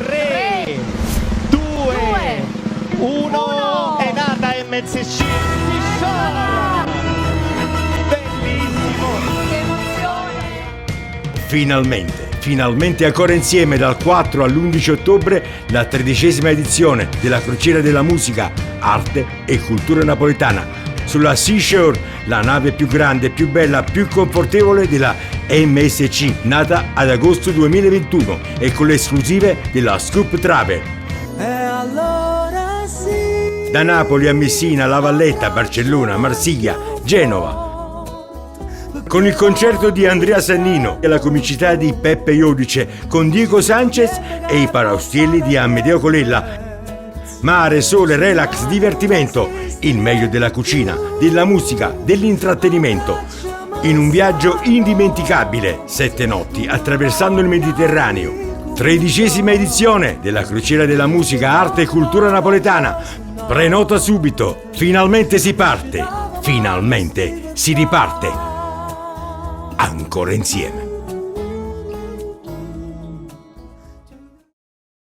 3, 2, 1. È nata MSC di Shore. Bellissimo. Che emozione! Finalmente ancora insieme dal 4 all'11 ottobre la 13ª edizione della Crociera della Musica, Arte e Cultura Napoletana sulla Seashore, la nave più grande, più bella, più confortevole della MSC, nata ad agosto 2021 e con le esclusive della Scoop Travel. Da Napoli a Messina, La Valletta, Barcellona, Marsiglia, Genova. Con il concerto di Andrea Sannino e la comicità di Peppe Iodice con Diego Sanchez e i paraustielli di Amedeo Colella. Mare, sole, relax, divertimento, il meglio della cucina, della musica, dell'intrattenimento. In un viaggio indimenticabile, 7 notti attraversando il Mediterraneo. 13ª edizione della Crociera della Musica, Arte e Cultura Napoletana. Prenota subito, finalmente si parte, finalmente si riparte. Ancora insieme.